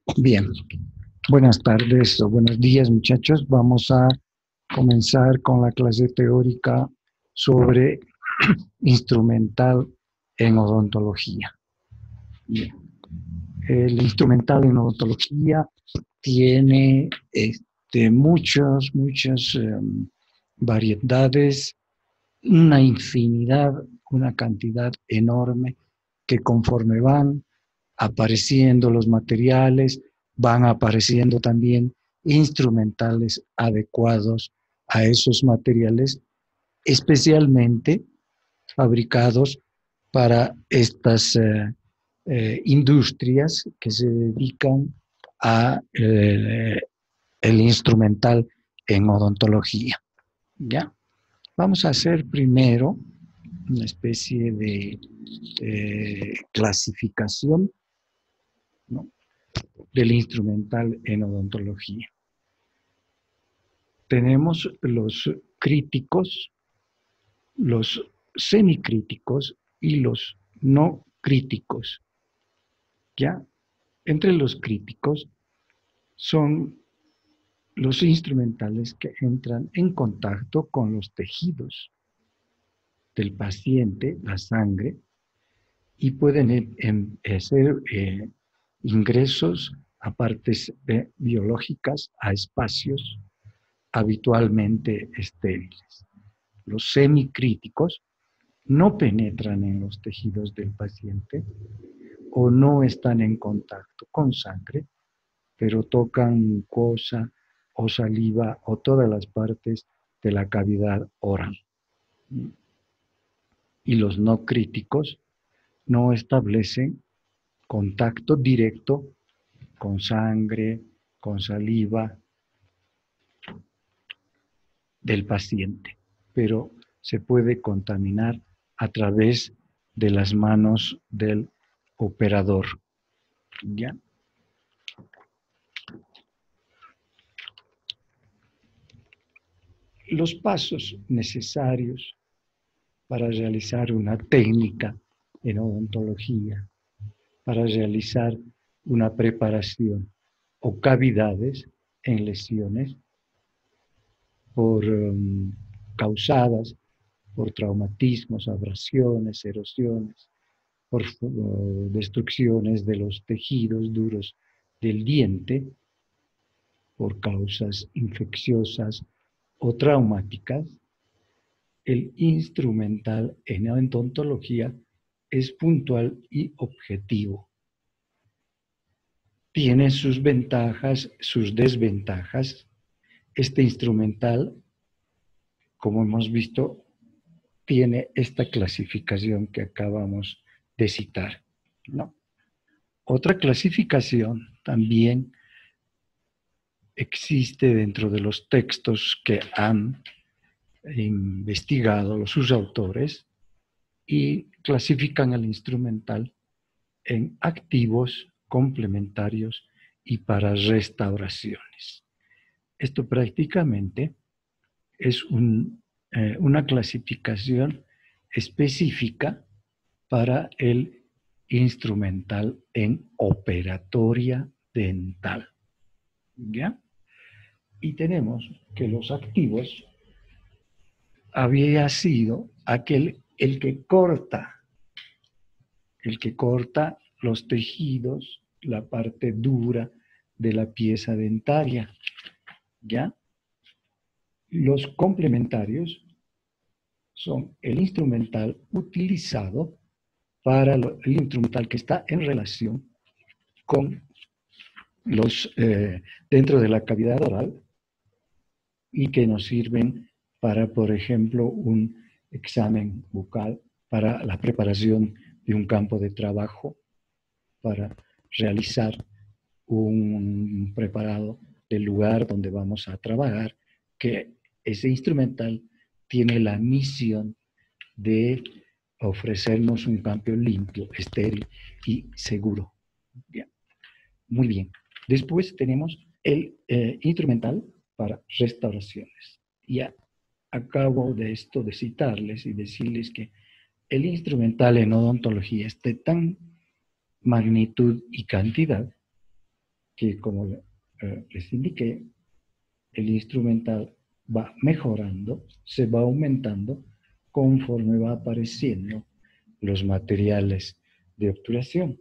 Bien, buenas tardes o buenos días muchachos. Vamos a comenzar con la clase teórica sobre instrumental en odontología. Bien. El instrumental en odontología tiene muchas variedades, una infinidad, una cantidad enorme que conforme van apareciendo los materiales, van apareciendo también instrumentales adecuados a esos materiales, especialmente fabricados para estas industrias que se dedican a el instrumental en odontología. ¿Ya? Vamos a hacer primero una especie de clasificación, ¿no?, del instrumental en odontología. Tenemos los críticos, los semicríticos y los no críticos. ¿Ya? Entre los críticos son los instrumentales que entran en contacto con los tejidos del paciente, la sangre, y pueden hacer ingresos a partes biológicas, a espacios habitualmente estériles. Los semicríticos no penetran en los tejidos del paciente o no están en contacto con sangre, pero tocan mucosa o saliva o todas las partes de la cavidad oral. Y los no críticos no establecen contacto directo con sangre, con saliva del paciente, pero se puede contaminar a través de las manos del operador. ¿Ya? Los pasos necesarios para realizar una técnica en odontología, para realizar una preparación o cavidades en lesiones causadas por traumatismos, abrasiones, erosiones, por destrucciones de los tejidos duros del diente, por causas infecciosas o traumáticas. El instrumental en odontología es puntual y objetivo. Tiene sus ventajas, sus desventajas. Este instrumental, como hemos visto, tiene esta clasificación que acabamos de citar, ¿no? Otra clasificación también existe dentro de los textos que han investigado sus autores y clasifican el instrumental en activos, complementarios y para restauraciones. Esto prácticamente es una clasificación específica para el instrumental en operatoria dental. ¿Ya? Y tenemos que los activos había sido el que corta los tejidos, la parte dura de la pieza dentaria. ¿Ya? Los complementarios son el instrumental utilizado para el instrumental que está en relación con dentro de la cavidad oral y que nos sirven para, por ejemplo, un examen bucal, para la preparación de un campo de trabajo, para realizar un preparado del lugar donde vamos a trabajar, que ese instrumental tiene la misión de ofrecernos un campo limpio, estéril y seguro. Bien. Muy bien. Después tenemos el instrumental para restauraciones. Ya acabo de esto de citarles y decirles que el instrumental en odontología es de tan magnitud y cantidad que, como les indiqué, el instrumental va mejorando, se va aumentando conforme va apareciendo los materiales de obturación.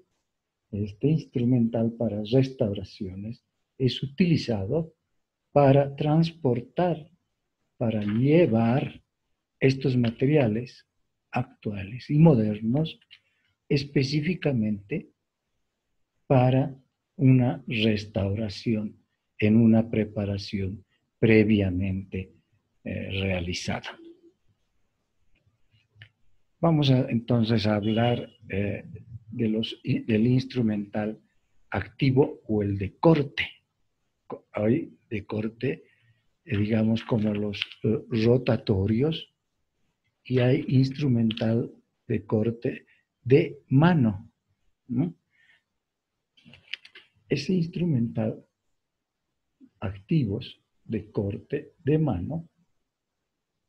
Este instrumental para restauraciones es utilizado para transportar, para llevar estos materiales actuales y modernos específicamente para una restauración en una preparación previamente realizada. Vamos entonces a hablar del instrumental activo o el de corte. Hay de corte, digamos, como los rotatorios, y hay instrumental de corte de mano, ¿no? Ese instrumental activos de corte de mano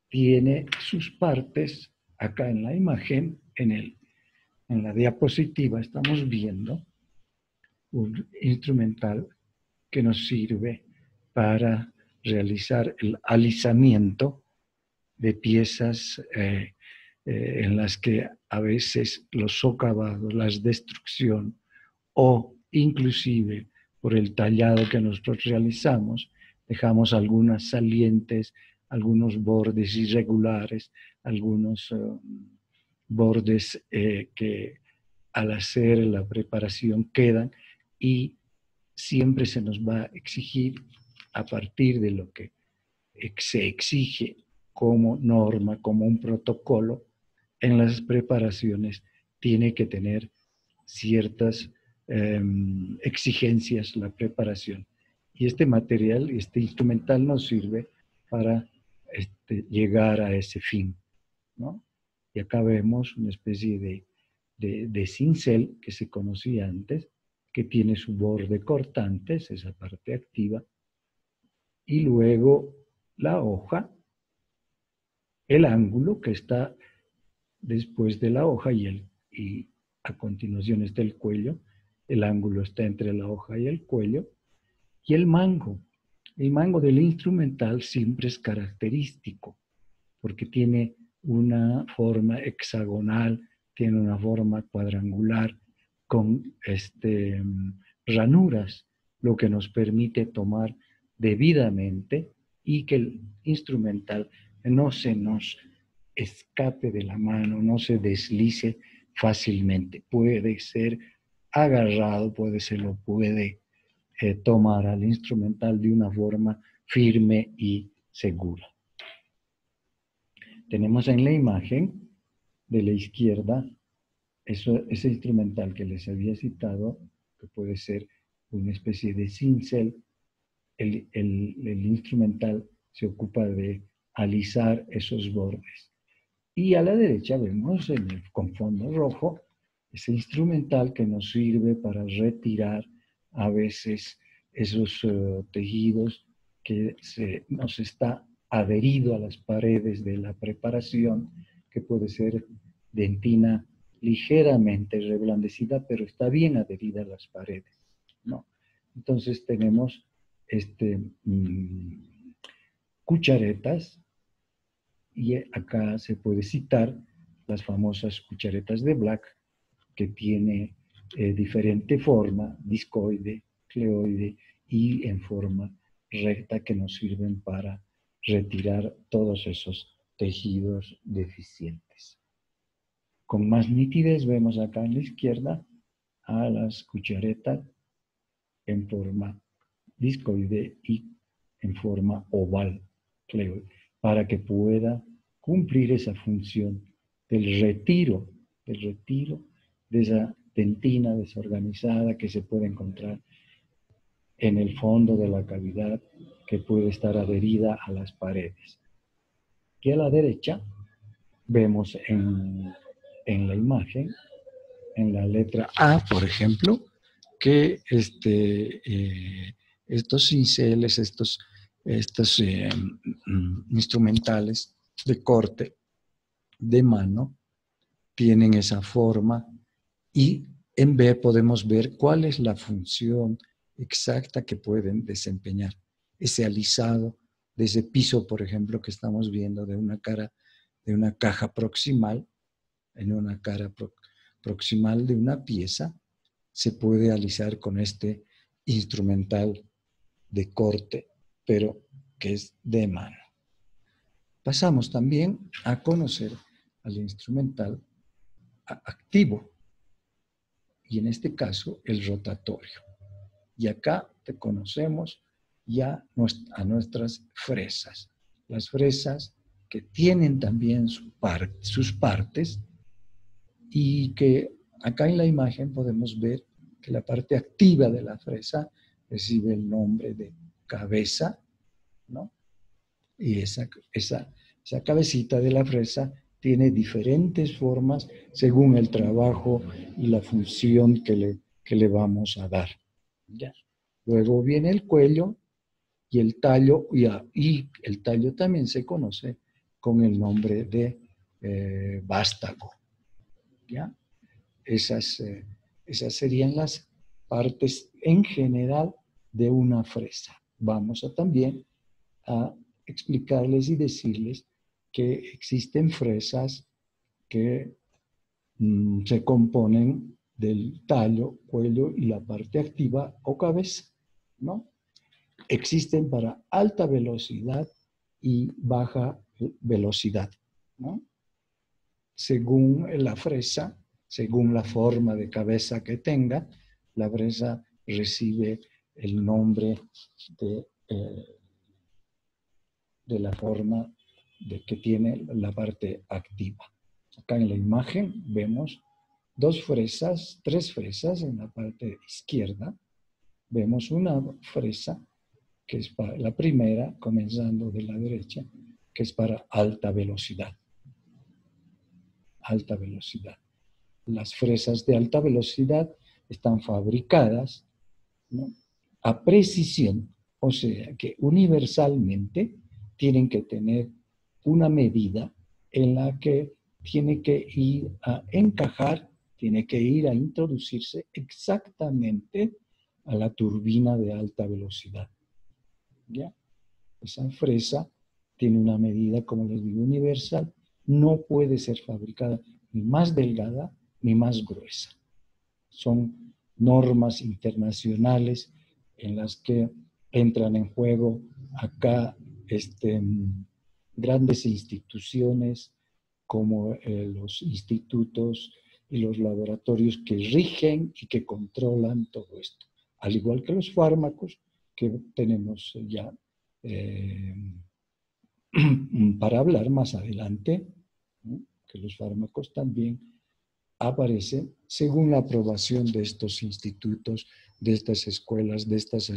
tiene sus partes acá en la imagen, en la diapositiva estamos viendo un instrumental que nos sirve para realizar el alisamiento de piezas en las que a veces los socavados, la destrucción o inclusive por el tallado que nosotros realizamos, dejamos algunas salientes, algunos bordes irregulares, algunos bordes que al hacer la preparación quedan, y siempre se nos va a exigir, a partir de lo que se exige como norma, como un protocolo, en las preparaciones tiene que tener ciertas exigencias la preparación. Y este material, este instrumental nos sirve para llegar a ese fin, ¿no? Y acá vemos una especie de cincel que se conocía antes, que tiene su borde cortante, es esa parte activa, y luego la hoja, el ángulo que está después de la hoja y a continuación está el cuello. El ángulo está entre la hoja y el cuello. Y el mango. El mango del instrumental siempre es característico porque tiene una forma hexagonal, tiene una forma cuadrangular con ranuras, lo que nos permite tomar debidamente y que el instrumental no se nos escape de la mano, no se deslice fácilmente. Puede ser agarrado, lo puede tomar al instrumental de una forma firme y segura. Tenemos en la imagen de la izquierda ese instrumental que les había citado, que puede ser una especie de cincel. El instrumental se ocupa de alisar esos bordes. Y a la derecha vemos con fondo rojo ese instrumental que nos sirve para retirar a veces esos tejidos que nos está adherido a las paredes de la preparación, que puede ser dentina ligeramente reblandecida, pero está bien adherida a las paredes, ¿no? Entonces tenemos cucharetas, y acá se puede citar las famosas cucharetas de Black, que tiene diferente forma, discoide, cleoide y en forma recta, que nos sirven para retirar todos esos tejidos deficientes. Con más nitidez vemos acá en la izquierda a las cucharetas en forma discoide y en forma oval, cleoide, para que pueda cumplir esa función del retiro de esa dentina desorganizada que se puede encontrar en el fondo de la cavidad, que puede estar adherida a las paredes. Y a la derecha vemos en la imagen, en la letra A, por ejemplo, que estos cinceles, estos instrumentales de corte de mano tienen esa forma, y en B podemos ver cuál es la función exacta que pueden desempeñar. Ese alisado de ese piso, por ejemplo, que estamos viendo de una caja proximal, en una cara proximal de una pieza, se puede alisar con este instrumental de corte, pero que es de mano. Pasamos también a conocer al instrumental activo, y en este caso el rotatorio. Y acá te conocemos ya a nuestras fresas. Las fresas que tienen también sus partes, y que acá en la imagen podemos ver que la parte activa de la fresa recibe el nombre de cabeza, ¿no? Y esa cabecita de la fresa tiene diferentes formas según el trabajo y la función que le vamos a dar. ¿Ya? Luego viene el cuello y el tallo, y el tallo también se conoce con el nombre de vástago. ¿Ya? Esas serían las partes en general de una fresa. Vamos también a explicarles y decirles que existen fresas que se componen del tallo, cuello y la parte activa o cabeza, ¿no? Existen para alta velocidad y baja velocidad, ¿no? Según la fresa, según la forma de cabeza que tenga, la fresa recibe el nombre de la forma que tiene la parte activa. Acá en la imagen vemos tres fresas en la parte izquierda. Vemos una fresa que es para la primera, comenzando de la derecha, que es para alta velocidad. Alta velocidad. Las fresas de alta velocidad están fabricadas, ¿no?, a precisión, o sea que universalmente tienen que tener una medida en la que tiene que ir a encajar, tiene que ir a introducirse exactamente a la turbina de alta velocidad. ¿Ya? Esa fresa tiene una medida, como les digo, universal, no puede ser fabricada ni más delgada ni más gruesa. Son normas internacionales en las que entran en juego acá grandes instituciones como los institutos y los laboratorios que rigen y que controlan todo esto. Al igual que los fármacos que tenemos ya para hablar más adelante, ¿no?, que los fármacos también aparecen según la aprobación de estos institutos, de estas escuelas, de estas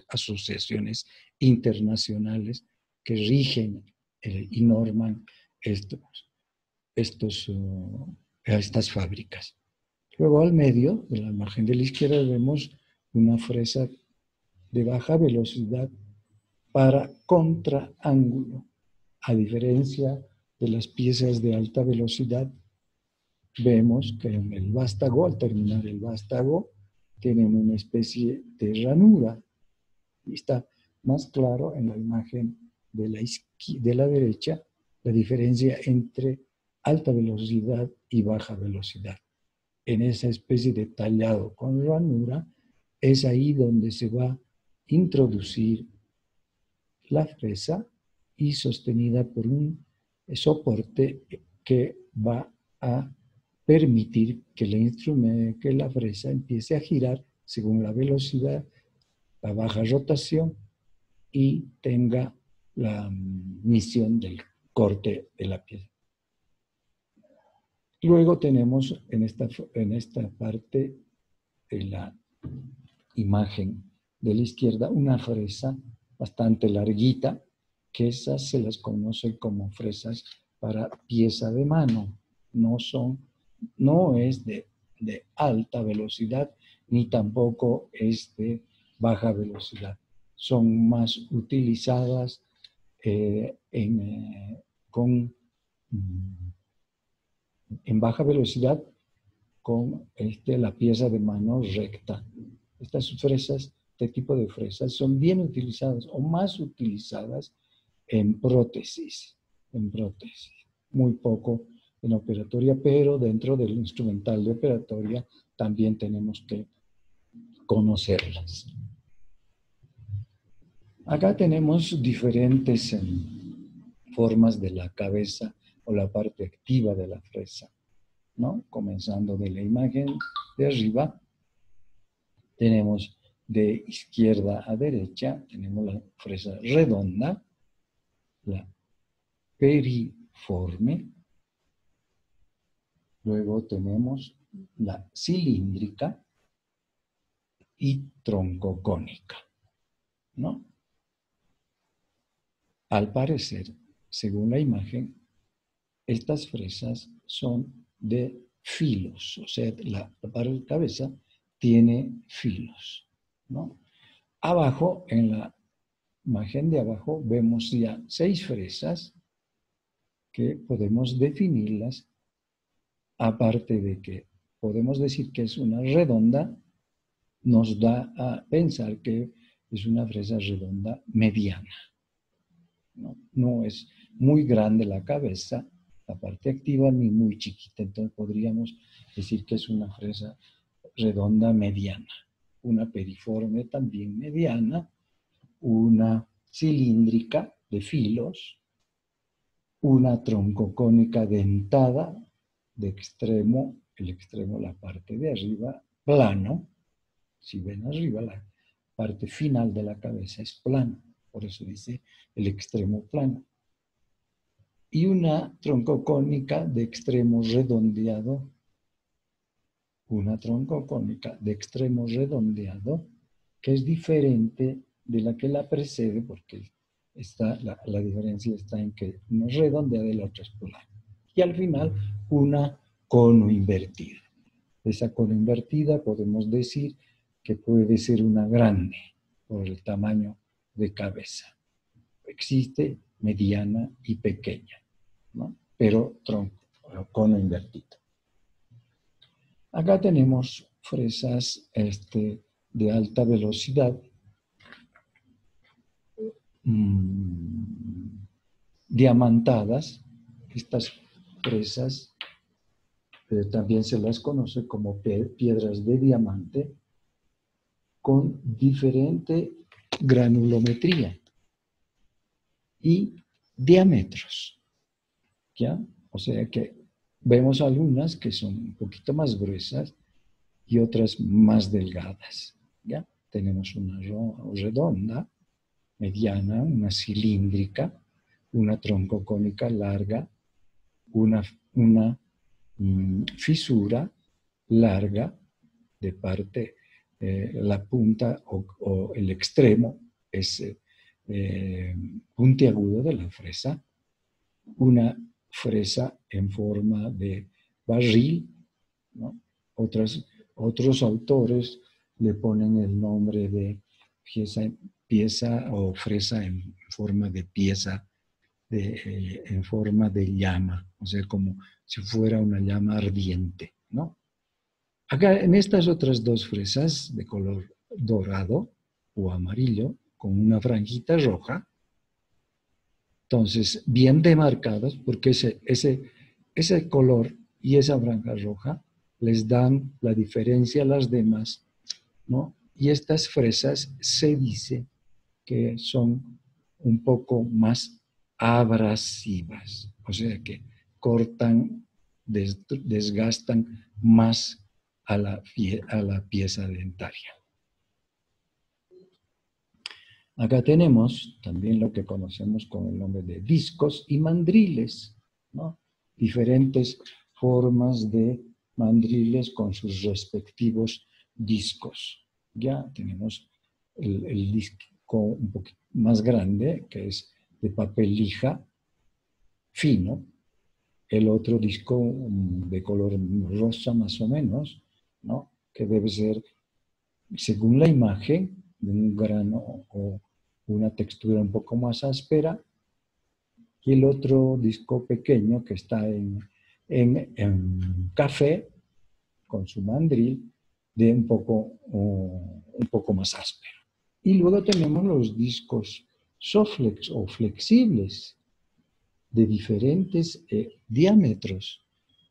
asociaciones internacionales que rigen y norman estas fábricas. Luego al medio de la imagen de la izquierda vemos una fresa de baja velocidad para contraángulo. A diferencia de las piezas de alta velocidad, vemos que en el vástago, al terminar el vástago, tienen una especie de ranura. Y está más claro en la imagen de la derecha la diferencia entre alta velocidad y baja velocidad. En esa especie de tallado con ranura es ahí donde se va a introducir la fresa y sostenida por un soporte que va a permitir que la fresa empiece a girar según la velocidad, la baja rotación y tenga la misión del corte de la pieza. Luego tenemos en esta parte de la imagen de la izquierda una fresa bastante larguita, que esas se las conoce como fresas para pieza de mano. No es de alta velocidad ni tampoco es de baja velocidad. Son más utilizadas en baja velocidad con la pieza de mano recta. Estas fresas este tipo de fresas son bien utilizadas o más utilizadas en prótesis, muy poco en operatoria, pero dentro del instrumental de operatoria también tenemos que conocerlas. Acá tenemos diferentes formas de la cabeza o la parte activa de la fresa, ¿no? Comenzando de la imagen de arriba, tenemos de izquierda a derecha, tenemos la fresa redonda, la periforme, luego tenemos la cilíndrica y troncocónica, ¿no? Al parecer, según la imagen, estas fresas son de filos, o sea, la cabeza tiene filos, ¿no? Abajo, en la imagen de abajo, vemos ya 6 fresas que podemos definirlas, aparte de que podemos decir que es una redonda, nos da a pensar que es una fresa redonda mediana. No es muy grande la cabeza, la parte activa, ni muy chiquita. Entonces podríamos decir que es una fresa redonda mediana. Una periforme también mediana, una cilíndrica de filos, una troncocónica dentada de extremo, el extremo, la parte de arriba, plano. Si ven arriba, la parte final de la cabeza es plana. Por eso dice el extremo plano. Y una troncocónica de extremo redondeado. Una troncocónica de extremo redondeado, que es diferente de la que la precede, porque la diferencia está en que una es redondeada y la otra es plana. Y al final, una cono invertida. Esa cono invertida podemos decir que puede ser una grande por el tamaño de cabeza. Existe mediana y pequeña, ¿no? Pero tronco, cono invertido. Acá tenemos fresas de alta velocidad, diamantadas. Estas fresas también se las conoce como piedras de diamante con diferente granulometría y diámetros, ¿ya? O sea que vemos algunas que son un poquito más gruesas y otras más delgadas, ¿ya? Tenemos una redonda, mediana, una cilíndrica, una troncocónica larga, una fisura larga de parte, la punta o el extremo es puntiagudo de la fresa, una fresa en forma de barril, ¿no? Otros autores le ponen el nombre de pieza o fresa en forma de pieza, en forma de llama, o sea, como si fuera una llama ardiente, ¿no? Acá en estas otras dos fresas de color dorado o amarillo, con una franjita roja, entonces bien demarcadas, porque ese color y esa franja roja les dan la diferencia a las demás, ¿no? Y estas fresas se dice que son un poco más abrasivas, o sea que cortan, desgastan más a la pieza dentaria. Acá tenemos también lo que conocemos con el nombre de discos y mandriles, ¿no? Diferentes formas de mandriles con sus respectivos discos. Ya tenemos el disco un poquito más grande, que es de papel lija fino, el otro disco de color rosa más o menos, ¿no? Que debe ser, según la imagen, de un grano o una textura un poco más áspera, y el otro disco pequeño que está en café, con su mandril, de un poco más áspero. Y luego tenemos los discos Soflex o flexibles de diferentes diámetros,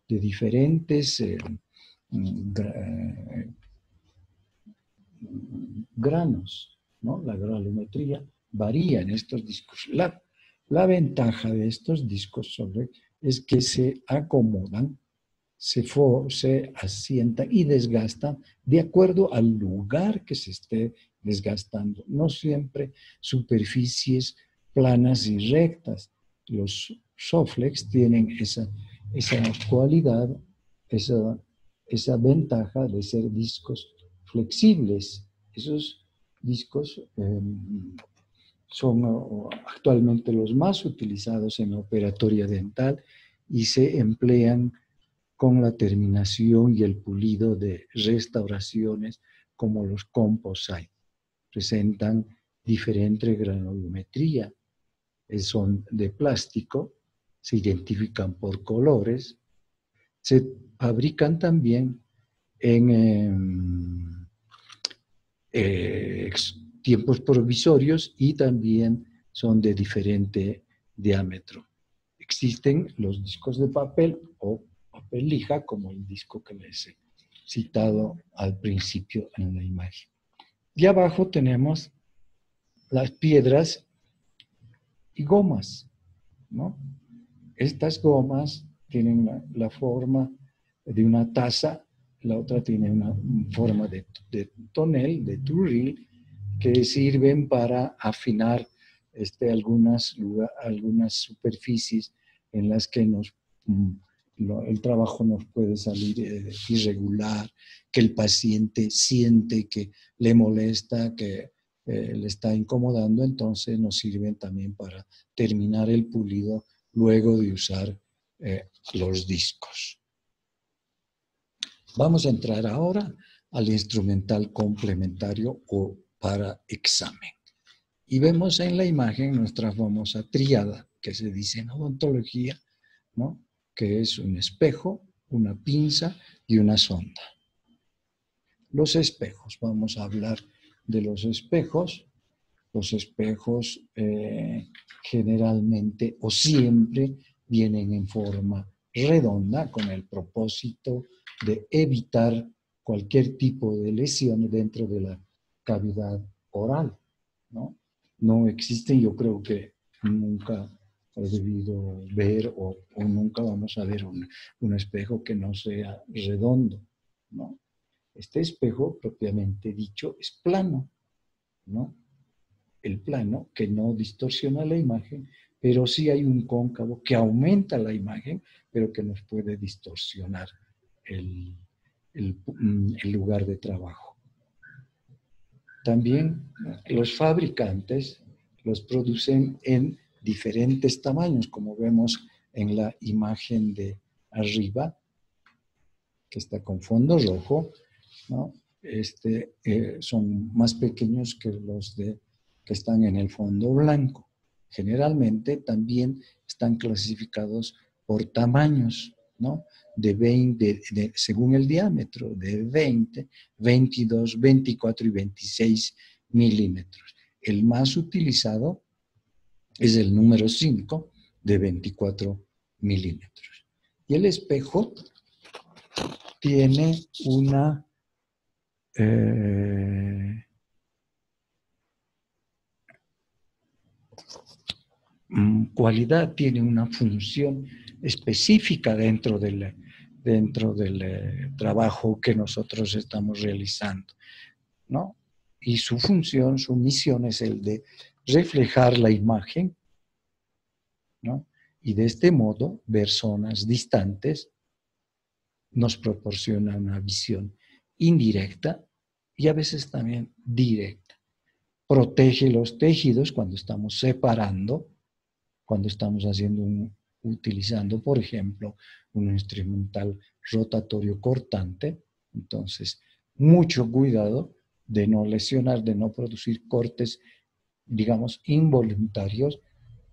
de diferentes granos, ¿no? La granulometría varía en estos discos. La ventaja de estos discos Soflex es que se acomodan, se asientan y desgastan de acuerdo al lugar que se esté desgastando. No siempre superficies planas y rectas. Los Soflex tienen esa cualidad, esa ventaja de ser discos flexibles. Esos discos son actualmente los más utilizados en operatoria dental y se emplean con la terminación y el pulido de restauraciones como los composite. Presentan diferente granulometría, son de plástico, se identifican por colores, se fabrican también en tiempos provisorios y también son de diferente diámetro. Existen los discos de papel o papel lija, como el disco que les he citado al principio en la imagen. Y abajo tenemos las piedras y gomas, ¿no? Estas gomas tienen la forma de una taza, la otra tiene una forma de tonel, de turril, que sirven para afinar algunas superficies en las que el trabajo nos puede salir irregular, que el paciente siente que le molesta, que le está incomodando, entonces nos sirven también para terminar el pulido luego de usar los discos. Vamos a entrar ahora al instrumental complementario o para examen. Y vemos en la imagen nuestra famosa tríada, que se dice en odontología, ¿no? Que es un espejo, una pinza y una sonda. Los espejos, vamos a hablar de los espejos. Los espejos generalmente o siempre vienen en forma redonda con el propósito de evitar cualquier tipo de lesión dentro de la cavidad oral, ¿no? No existen, yo creo que nunca he debido ver o nunca vamos a ver un espejo que no sea redondo, ¿no? Este espejo, propiamente dicho, es plano, ¿no? El plano que no distorsiona la imagen, pero sí hay un cóncavo que aumenta la imagen, pero que nos puede distorsionar el lugar de trabajo. También los fabricantes los producen en diferentes tamaños, como vemos en la imagen de arriba, que está con fondo rojo, ¿no? Son más pequeños que los que están en el fondo blanco. Generalmente también están clasificados por tamaños, ¿no? De 20, según el diámetro, de 20, 22, 24 y 26 milímetros. El más utilizado es el número 5 de 24 milímetros. Y el espejo tiene una cualidad, tiene una función específica dentro del trabajo que nosotros estamos realizando, ¿no? Y su función, su misión es el de reflejar la imagen, ¿no? Y de este modo, ver zonas distantes nos proporciona una visión indirecta y a veces también directa. Protege los tejidos cuando estamos separando, cuando estamos utilizando, por ejemplo, un instrumental rotatorio cortante. Entonces, mucho cuidado de no lesionar, de no producir cortes, digamos, involuntarios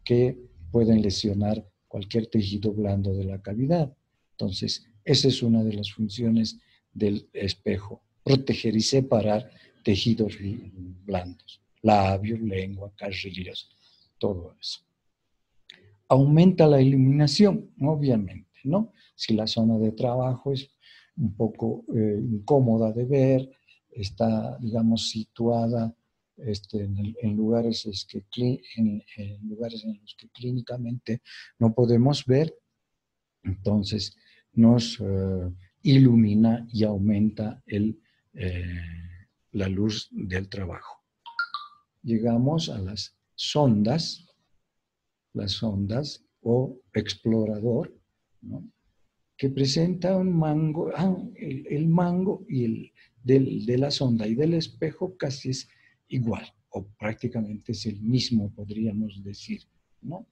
que pueden lesionar cualquier tejido blando de la cavidad. Entonces, esa es una de las funciones del espejo, proteger y separar tejidos blandos. labios, lengua, carrillas, todo eso. Aumenta la iluminación, obviamente, ¿no? Si la zona de trabajo es un poco incómoda de ver, está, digamos, situada en lugares en lugares en los que clínicamente no podemos ver, entonces nos ilumina y aumenta la luz del trabajo. Llegamos a las sondas o explorador, ¿no? Que presenta un mango, el mango de la sonda y del espejo casi es igual, o prácticamente es el mismo, podríamos decir, ¿no?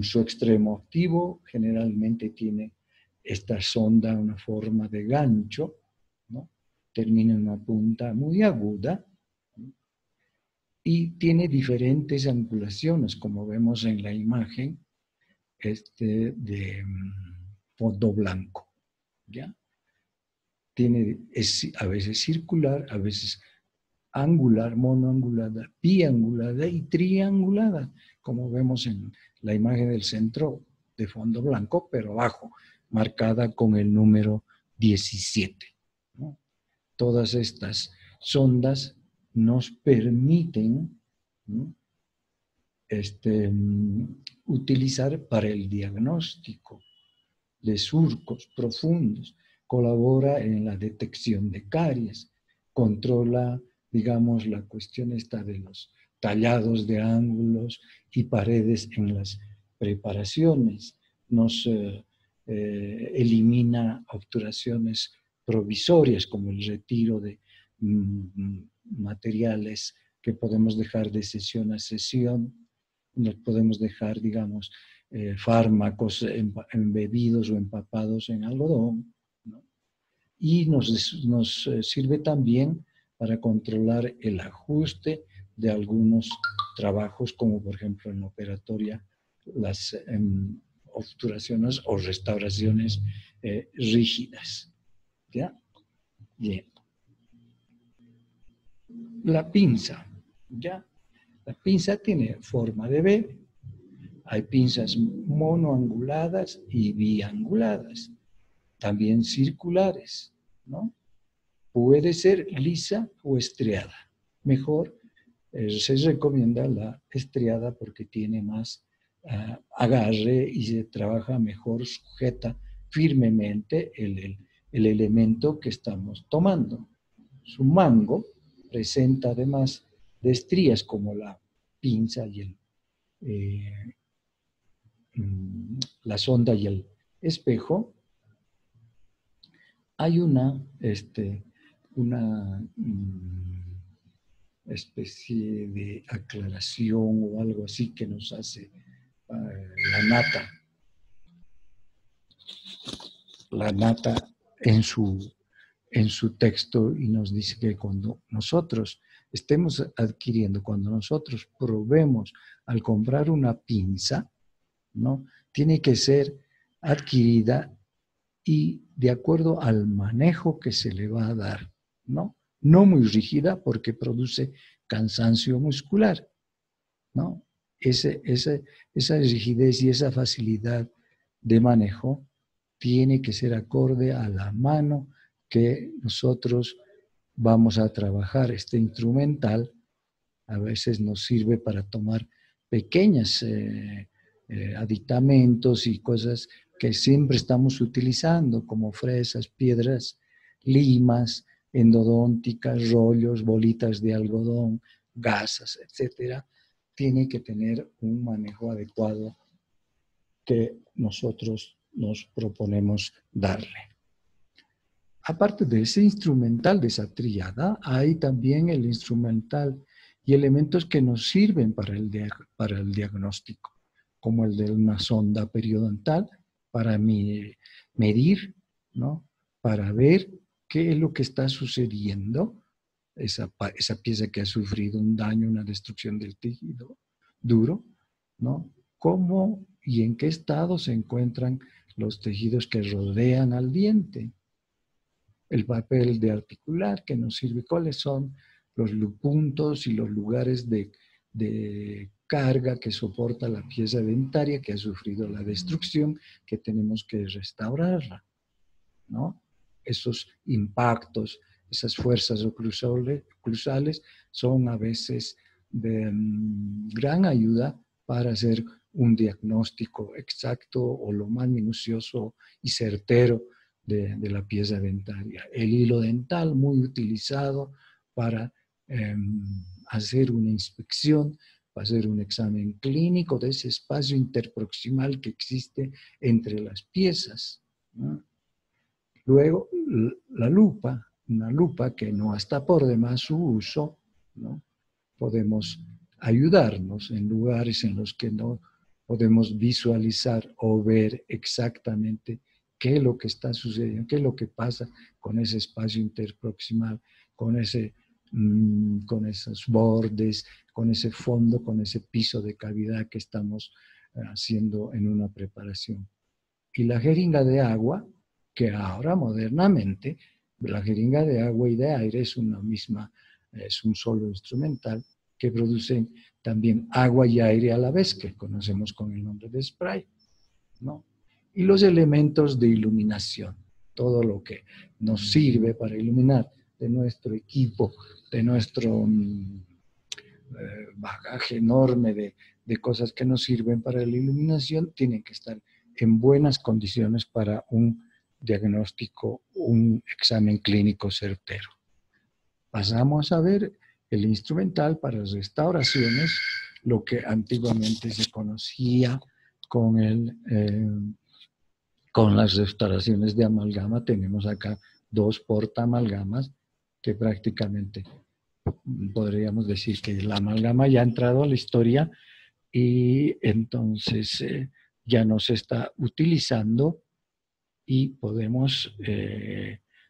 Su extremo activo generalmente tiene esta sonda una forma de gancho, ¿no? Termina en una punta muy aguda, ¿no? Y tiene diferentes angulaciones, como vemos en la imagen de fondo blanco, ¿ya? Es a veces circular, a veces angular, monoangulada, biangulada y triangulada, como vemos en la imagen del centro de fondo blanco, pero abajo, marcada con el número 17, ¿no? Todas estas sondas nos permiten, ¿no? Utilizar para el diagnóstico de surcos profundos, colabora en la detección de caries, controla, digamos, la cuestión esta de los tallados de ángulos y paredes en las preparaciones, nos elimina obturaciones provisorias como el retiro de materiales que podemos dejar de sesión a sesión, nos podemos dejar, digamos, fármacos embebidos o empapados en algodón, ¿no? Y nos sirve también para controlar el ajuste de algunos trabajos, como por ejemplo en la operatoria, las obturaciones o restauraciones rígidas. ¿Ya? Bien. La pinza, ¿ya? La pinza tiene forma de B. Hay pinzas monoanguladas y bianguladas, también circulares, ¿no? Puede ser lisa o estriada. Mejor se recomienda la estriada porque tiene más agarre y se trabaja mejor, sujeta firmemente el elemento que estamos tomando. Su mango presenta además de estrías como la pinza y la sonda y el espejo, hay una especie de aclaración o algo así que nos hace la nata en su texto, y nos dice que cuando nosotros estemos adquiriendo, cuando nosotros probemos al comprar una pinza, ¿no? Tiene que ser adquirida y de acuerdo al manejo que se le va a dar, ¿no? No muy rígida porque produce cansancio muscular, ¿no? Esa rigidez y esa facilidad de manejo tiene que ser acorde a la mano que nosotros vamos a trabajar. Este instrumental a veces nos sirve para tomar pequeños aditamentos y cosas que siempre estamos utilizando, como fresas, piedras, limas, endodónticas, rollos, bolitas de algodón, gasas, etc. Tiene que tener un manejo adecuado que nosotros nos proponemos darle. Aparte de ese instrumental, de esa tríada, hay también el instrumental y elementos que nos sirven para el diagnóstico, como el de una sonda periodontal para medir, ¿no? Para ver qué es lo que está sucediendo, esa pieza que ha sufrido un daño, una destrucción del tejido duro, ¿no? Cómo y en qué estado se encuentran los tejidos que rodean al diente. El papel de articular que nos sirve, cuáles son los puntos y los lugares de carga que soporta la pieza dentaria que ha sufrido la destrucción, que tenemos que restaurarla, ¿no? Esos impactos, esas fuerzas oclusales son a veces de gran ayuda para hacer un diagnóstico exacto o lo más minucioso y certero de la pieza dentaria. El hilo dental, muy utilizado para hacer una inspección, para hacer un examen clínico de ese espacio interproximal que existe entre las piezas, ¿no? Luego, la lupa, una lupa que no está por demás su uso, ¿no? Podemos ayudarnos en lugares en los que no podemos visualizar o ver exactamente qué es lo que está sucediendo, qué es lo que pasa con ese espacio interproximal, con esos bordes, con ese fondo, con ese piso de cavidad que estamos haciendo en una preparación. Y la jeringa de agua, que ahora modernamente, la jeringa de agua y de aire es es un solo instrumental que produce también agua y aire a la vez, que conocemos con el nombre de spray, ¿no? Y los elementos de iluminación, todo lo que nos sirve para iluminar de nuestro equipo, de nuestro bagaje enorme de cosas que nos sirven para la iluminación, tienen que estar en buenas condiciones para un diagnóstico, un examen clínico certero. Pasamos a ver el instrumental para restauraciones, lo que antiguamente se conocía con, con las restauraciones de amalgama. Tenemos acá dos portaamalgamas que prácticamente podríamos decir que la amalgama ya ha entrado a la historia y entonces ya no se está utilizando y podemos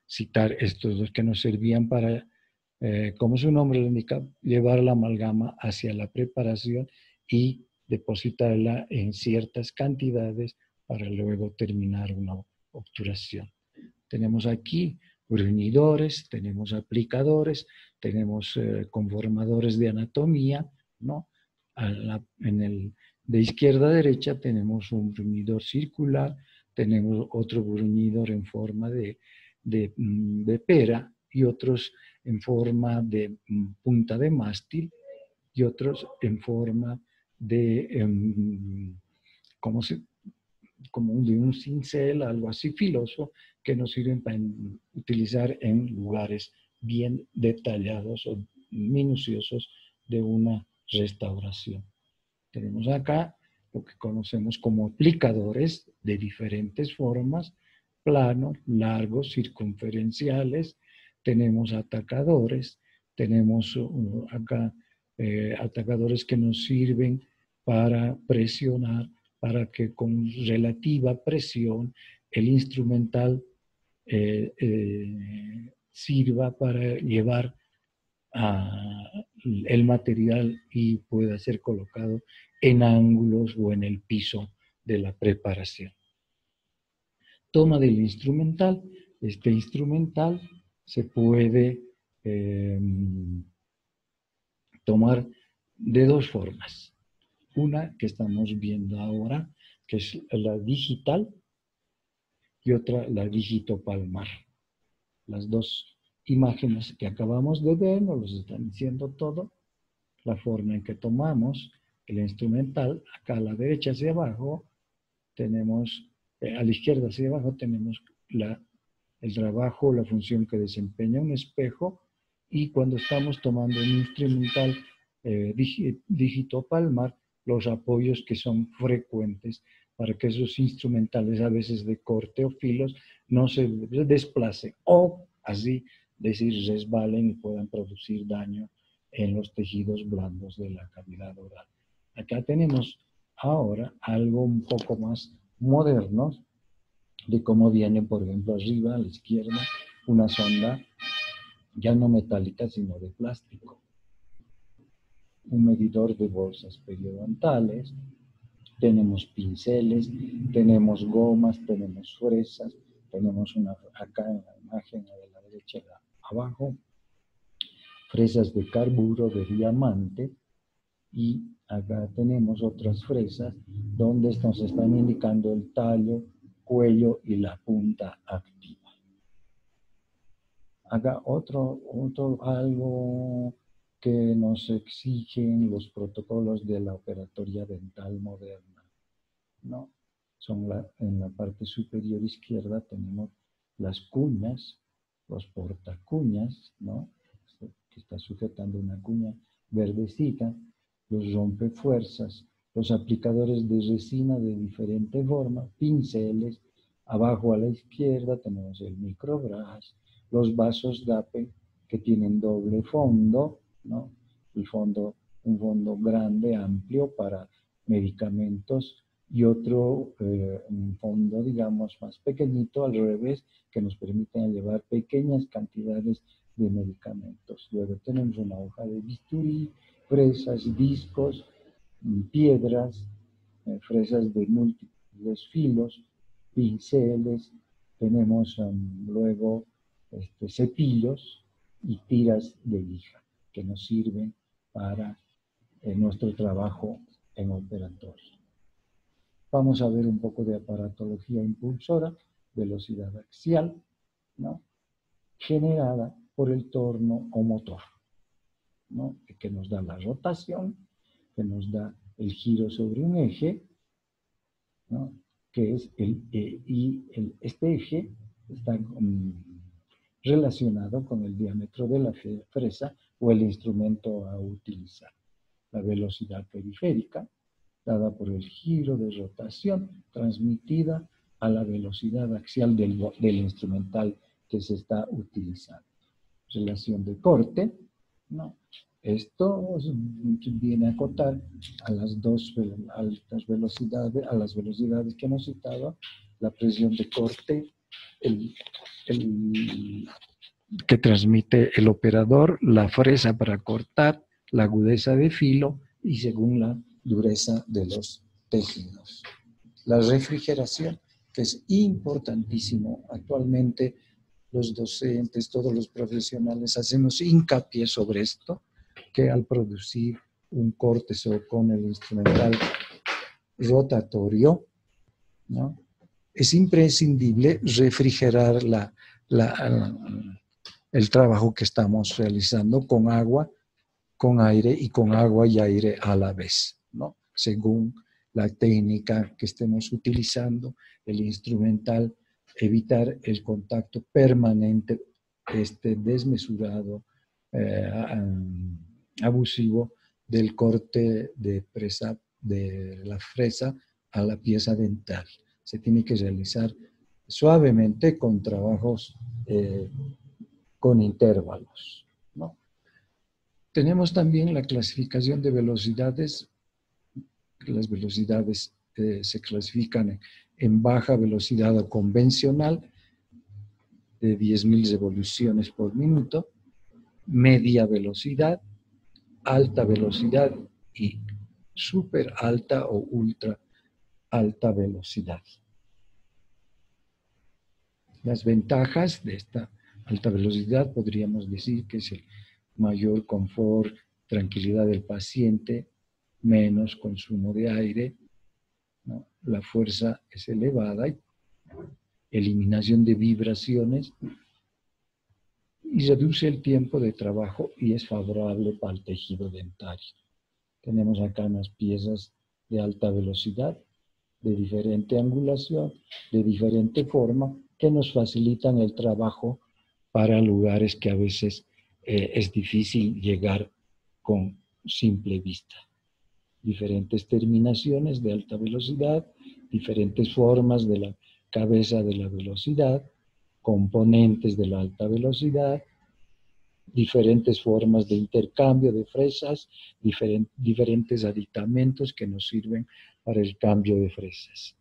citar estos dos que nos servían para, como su nombre lo indica, llevar la amalgama hacia la preparación y depositarla en ciertas cantidades para luego terminar una obturación. Tenemos aquí bruñidores, tenemos aplicadores, tenemos conformadores de anatomía, ¿no? De izquierda a derecha tenemos un bruñidor circular, tenemos otro bruñidor en forma de pera y otros en forma de punta de mástil y otros en forma de, como de un cincel, algo así filoso, que nos sirven para utilizar en lugares bien detallados o minuciosos de una restauración. Tenemos acá lo que conocemos como aplicadores de diferentes formas, planos, largos, circunferenciales. Tenemos atacadores, tenemos acá atacadores que nos sirven para presionar, para que con relativa presión el instrumental sirva para llevar el material y pueda ser colocado en ángulos o en el piso de la preparación. Toma del instrumental. Este instrumental se puede tomar de dos formas. Una que estamos viendo ahora, que es la digital, y otra la digitopalmar. Las dos imágenes que acabamos de ver nos los están diciendo todo. La forma en que tomamos el instrumental, acá a la derecha hacia abajo, tenemos, a la izquierda hacia abajo tenemos el trabajo, la función que desempeña un espejo, y cuando estamos tomando un instrumental digitopalmar, los apoyos que son frecuentes para que esos instrumentales, a veces de corte o filos, no se desplacen o así decir resbalen y puedan producir daño en los tejidos blandos de la cavidad oral. Acá tenemos ahora algo un poco más moderno de cómo viene, por ejemplo, arriba a la izquierda, una sonda ya no metálica, sino de plástico. Un medidor de bolsas periodontales, tenemos pinceles, tenemos gomas, tenemos fresas, tenemos acá en la imagen de la derecha abajo, fresas de carburo, de diamante, y acá tenemos otras fresas donde nos están indicando el tallo, cuello y la punta activa. Acá algo que nos exigen los protocolos de la operatoria dental moderna, ¿no? En la parte superior izquierda tenemos las cuñas, los portacuñas, ¿no? Que está sujetando una cuña verdecita, los rompefuerzas, los aplicadores de resina de diferente forma, pinceles. Abajo a la izquierda tenemos el microbrush, los vasos DAPE que tienen doble fondo, ¿no? Un fondo grande, amplio para medicamentos, y otro, un fondo, digamos, más pequeñito al revés, que nos permiten llevar pequeñas cantidades de medicamentos. Luego tenemos una hoja de bisturí, fresas, discos, piedras, fresas de múltiples filos, pinceles, tenemos luego cepillos y tiras de lija que nos sirven para nuestro trabajo en operatorio. Vamos a ver un poco de aparatología impulsora, velocidad axial, ¿no? Generada por el torno o motor, ¿no? Que nos da la rotación, que nos da el giro sobre un eje, ¿no? Que es este eje está relacionado con el diámetro de la fresa o el instrumento a utilizar. La velocidad periférica, dada por el giro de rotación transmitida a la velocidad axial del instrumental que se está utilizando. Relación de corte, ¿no? Esto viene a acotar a las dos altas velocidades, a las velocidades que hemos citado, la presión de corte, que transmite el operador, la fresa para cortar, la agudeza de filo y según la dureza de los tejidos. La refrigeración, que es importantísimo. Actualmente los docentes, todos los profesionales hacemos hincapié sobre esto, que al producir un corte con el instrumental rotatorio, ¿no? Es imprescindible refrigerar el trabajo que estamos realizando con agua, con aire y con agua y aire a la vez, ¿no? Según la técnica que estemos utilizando, el instrumental, evitar el contacto permanente, desmesurado, abusivo del corte de la fresa a la pieza dental. Se tiene que realizar suavemente con trabajos con intervalos, ¿no? Tenemos también la clasificación de velocidades. Las velocidades se clasifican en baja velocidad o convencional, de 10.000 revoluciones por minuto, media velocidad, alta velocidad y súper alta o ultra alta velocidad. Las ventajas de esta alta velocidad podríamos decir que es el mayor confort, tranquilidad del paciente, menos consumo de aire, ¿no? La fuerza es elevada, eliminación de vibraciones y reduce el tiempo de trabajo y es favorable para el tejido dentario. Tenemos acá unas piezas de alta velocidad, de diferente angulación, de diferente forma, que nos facilitan el trabajo para lugares que a veces es difícil llegar con simple vista. Diferentes terminaciones de alta velocidad, diferentes formas de la cabeza de la velocidad, componentes de la alta velocidad, diferentes formas de intercambio de fresas, diferentes aditamentos que nos sirven para el cambio de fresas.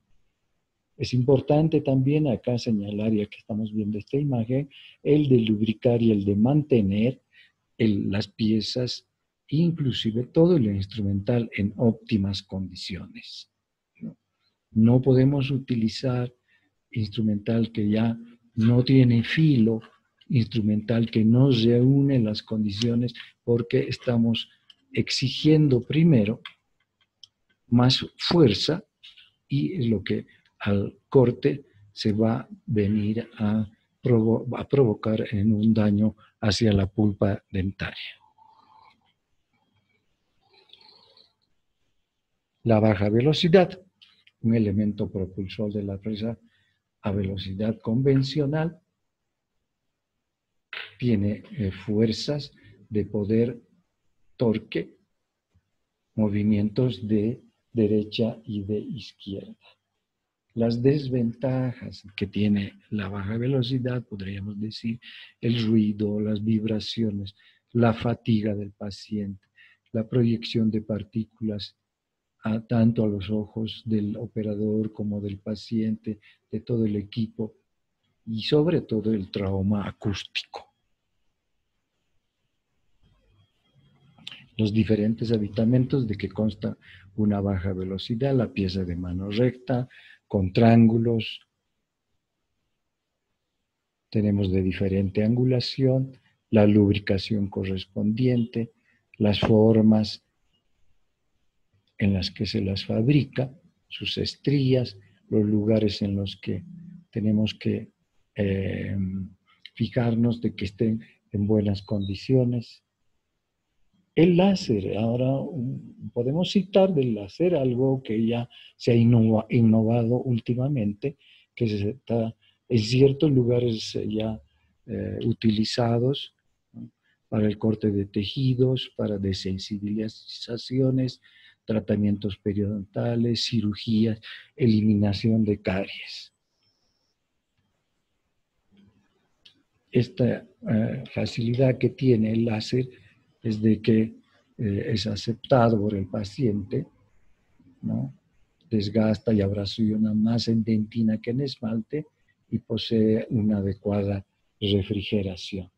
Es importante también acá señalar, ya que estamos viendo esta imagen, el de lubricar y el de mantener las piezas, inclusive todo el instrumental en óptimas condiciones. No podemos utilizar instrumental que ya no tiene filo instrumental que no reúne las condiciones porque estamos exigiendo primero más fuerza y es lo que al corte se va a venir a provocar en un daño hacia la pulpa dentaria. La baja velocidad, un elemento propulsor de la presa a velocidad convencional, tiene fuerzas de poder, torque, movimientos de derecha y de izquierda. Las desventajas que tiene la baja velocidad, podríamos decir, el ruido, las vibraciones, la fatiga del paciente, la proyección de partículas tanto a los ojos del operador como del paciente, de todo el equipo y sobre todo el trauma acústico. Los diferentes aditamentos de que consta una baja velocidad, la pieza de mano recta, con triángulos, tenemos de diferente angulación, la lubricación correspondiente, las formas en las que se las fabrica, sus estrías, los lugares en los que tenemos que fijarnos de que estén en buenas condiciones. El láser, ahora podemos citar del láser algo que ya se ha innovado últimamente, que se está en ciertos lugares ya utilizados, ¿no?, para el corte de tejidos, para desensibilizaciones, tratamientos periodontales, cirugías, eliminación de caries. Esta facilidad que tiene el láser es de que es aceptado por el paciente, ¿no?, desgasta y abrasiona más en dentina que en esmalte y posee una adecuada refrigeración.